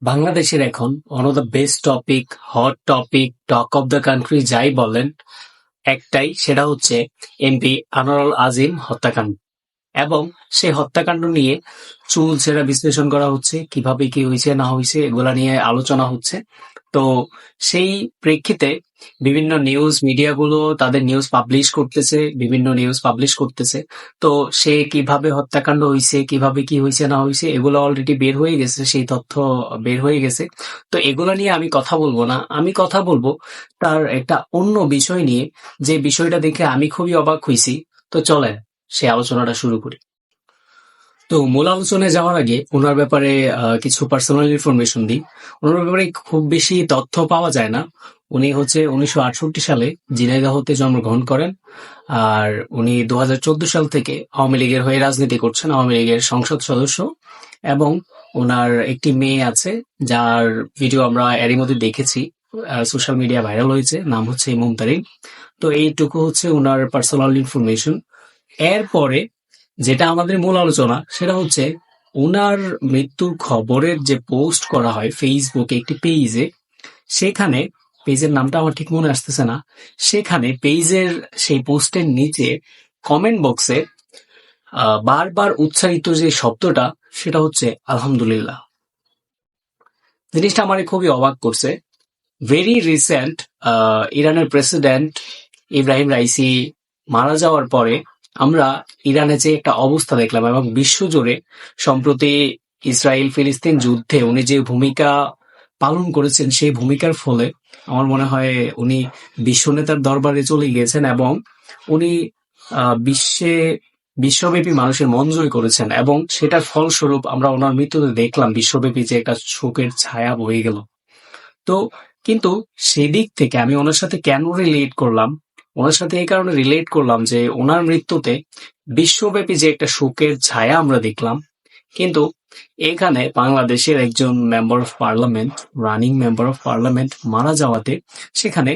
বাংলাদেশের এখন one of the best topic, hot topic, talk of the country যাই বলেন, একটাই, সেটা হচ্ছে এমপি আনোয়ারুল আজিম হত্যাকাণ্ড। এবং সেই হত্যাকাণ্ড নিয়ে চুলচেরা বিশ্লেষণ করা হচ্ছে, কিভাবে কি হয়েছে না হয়েছে এগুলা নিয়ে আলোচনা হচ্ছে। তো সেই প্রেক্ষিতে বিভিন্ন নিউজ মিডিয়াগুলো তাদের নিউজ পাবলিশ করতেছে, বিভিন্ন নিউজ পাবলিশ করতেছে। তো সে কিভাবে হত্যাকাণ্ড হয়েছে, কিভাবে কি হয়েছে না হয়েছে এগুলো অলরেডি বের হয়ে গেছে, সেই তথ্য বের হয়ে গেছে। তো এগুলা নিয়ে আমি কথা বলবো না, আমি কথা বলবো তার একটা অন্য বিষয় নিয়ে, যে বিষয়টা দেখে আমি খুবই অবাক হয়েছি। তো চলেন সে আলোচনাটা শুরু করি। তো মূল আলোচনায় যাওয়ার আগে ওনার ব্যাপারে কিছু পার্সোনাল ইনফরমেশন দিই। ওনার ব্যাপারে খুব বেশি তথ্য পাওয়া যায় না। উনি হচ্ছে 1968 সালে ঝিনাইদহতে জন্মগ্রহণ করেন। আর উনি 2014 সাল থেকে আওয়ামী লীগের হয়ে রাজনীতি করছেন, আওয়ামী লীগের সংসদ সদস্য। এবং ওনার একটি মেয়ে আছে, যার ভিডিও আমরা এরই মধ্যে দেখেছি, সোশ্যাল মিডিয়া ভাইরাল হয়েছে, নাম হচ্ছে মুমতারিন। তো এইটুকু হচ্ছে ওনার পার্সোনাল ইনফরমেশন। এরপরে যেটা আমাদের মূল আলোচনা, সেটা হচ্ছে উনার মৃত্যুর খবরের যে পোস্ট করা হয় ফেসবুকে একটি পেজে। সেখানে, পেজের নামটা আমার ঠিক মনে আসতেছে না, সেখানে পেজের সেই পোস্টের নিচে কমেন্ট বক্সে বারবার উচ্চারিত যে শব্দটা, সেটা হচ্ছে আলহামদুলিল্লাহ। জিনিসটা আমার খুবই অবাক করছে। ভেরি রিসেন্ট ইরানের প্রেসিডেন্ট ইব্রাহিম রাইসি মারা যাওয়ার পরে আমরা ইরানে যে একটা অবস্থা দেখলাম, এবং বিশ্বজুড়ে সম্প্রতি ইসরায়েল ফিলিস্তিন যুদ্ধে উনি যে ভূমিকা পালন করেছেন, সেই ভূমিকার ফলে আমার মনে হয় উনি বিশ্ব নেতার দরবারে চলে গিয়েছেন, এবং উনি বিশ্বব্যাপী মানুষের মন জয় করেছেন। এবং সেটার ফলস্বরূপ আমরা ওনার মৃত্যুতে দেখলাম বিশ্বব্যাপী যে একটা শোকের ছায়া বয়ে গেল। তো কিন্তু সেদিক থেকে আমি ওনার সাথে কেন রিলেট করলাম, ওনার সাথে এই কারণে রিলেট করলাম যে ওনার মৃত্যুতে বিশ্বব্যাপী যে একটা শোকের ছায়া আমরা দেখলাম, কিন্তু এখানে বাংলাদেশের একজন member of parliament, running member of parliament মারা যাওয়াতে সেখানে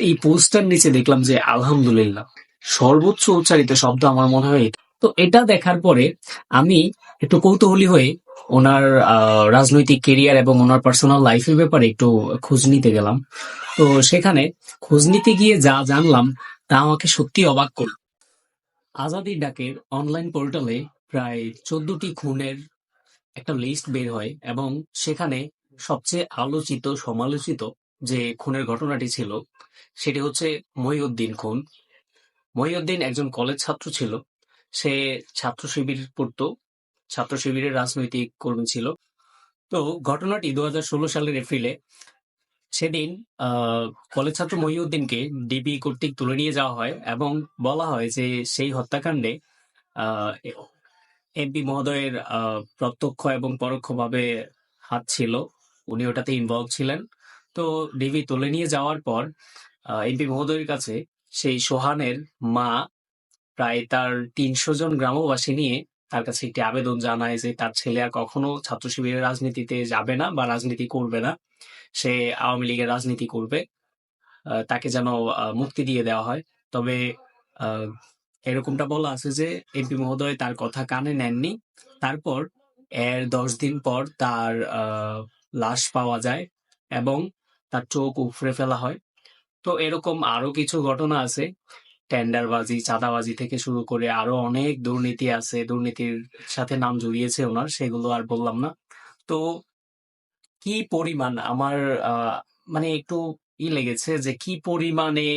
এই পোস্টার নিচে দেখলাম যে আলহামদুলিল্লাহ সর্বোচ্চ উচ্চারিত শব্দ, আমার মনে হয় এটা। তো এটা দেখার পরে আমি একটু কৌতূহলী হয়ে ওনার রাজনৈতিক কেরিয়ার এবং ওনার পার্সোনাল লাইফের ব্যাপারে একটু খোঁজ নিতে গেলাম। তো সেখানে খোঁজ নিতে গিয়ে যা জানলাম তা আমাকে সত্যি অবাক করল। আজাদির ডাকের অনলাইন পোর্টালে প্রায় 14টি খুনের একটা লিস্ট বের হয়, এবং সেখানে সবচেয়ে আলোচিত সমালোচিত যে খুনের ঘটনাটি ছিল, সেটি হচ্ছে মহিউদ্দিন খুন। মহিউদ্দিন একজন কলেজ ছাত্র ছিল। সে ছাত্র শিবির পড়তো, ছাত্র শিবিরের রাজনৈতিক কর্মী ছিল। তো ঘটনাটি 2016 সালের এপ্রিলে। সেদিন আহ, কলেজ ছাত্র মহিউদ্দিনকে ডিবি কর্তৃক তুলে নিয়ে যাওয়া হয়, এবং বলা হয় যে সেই হত্যাকাণ্ডে এমপি মহোদয়ের প্রত্যক্ষ এবং পরোক্ষভাবে হাত ছিল, উনি ওটাতে ইনভলভ ছিলেন। তো ডিবি তুলে নিয়ে যাওয়ার পর এমপি মহোদয়ের কাছে সেই সোহানের মা প্রায় তার 300 জন গ্রামবাসী নিয়ে তার কাছে একটি আবেদন জানায় যে তার ছেলে আর কখনো ছাত্র শিবিরের রাজনীতিতে যাবে না বা রাজনীতি করবে না, সে আওয়ামী লীগের রাজনীতি করবে। তাকে যেন মুক্তি দিয়ে দেওয়া হয়। তবে আহ, এরকমটা বলা আছে যে এমপি মহোদয় তার কথা কানে নেননি। তারপর এর 10 দিন পর তার লাশ পাওয়া যায়, এবং তার চোখ উপড়ে ফেলা হয়। তো এরকম আরো কিছু ঘটনা আছে, টেন্ডারবাজি, চাঁদাবাজি থেকে শুরু করে আরো অনেক দুর্নীতি আছে, দুর্নীতির সাথে নাম জড়িয়েছে ওনার, সেগুলো আর বললাম না। তো কি পরিমাণ আমার আহ মানে একটু লেগেছে যে কি পরিমাণে,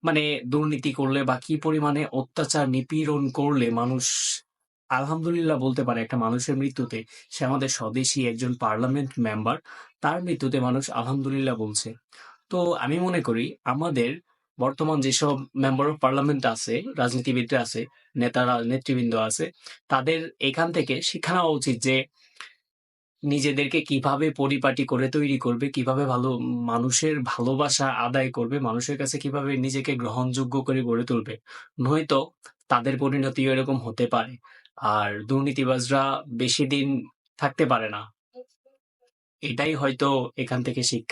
মানে দুর্নীতি করলে বা কি পরিমাণে অত্যাচার নিপীড়ন করলে মানুষ আলহামদুলিল্লাহ বলতে পারে একটা মানুষের মৃত্যুতে। সে আমাদের স্বদেশী একজন পার্লামেন্ট মেম্বার, তার মৃত্যুতে মানুষ আলহামদুলিল্লাহ বলছে। তো আমি মনে করি আমাদের বর্তমান যেসব মেম্বার অফ পার্লামেন্ট আছে, রাজনীতিবিদরা আছে, নেতারা নেতৃবৃন্দ আছে, তাদের এখান থেকে শিক্ষা নেওয়া উচিত যে নিজেদেরকে কিভাবে পরিপাটি করে তৈরি করবে, কিভাবে ভালো মানুষের ভালোবাসা আদায় করবে, মানুষের কাছে কিভাবে নিজেকে গ্রহণযোগ্য করে গড়ে তুলবে। নয়তো তাদের পরিণতিও এরকম হতে পারে। আর দুর্নীতিবাজরা বেশি দিন থাকতে পারে না। এটাই হয়তো এখান থেকে শিক্ষা।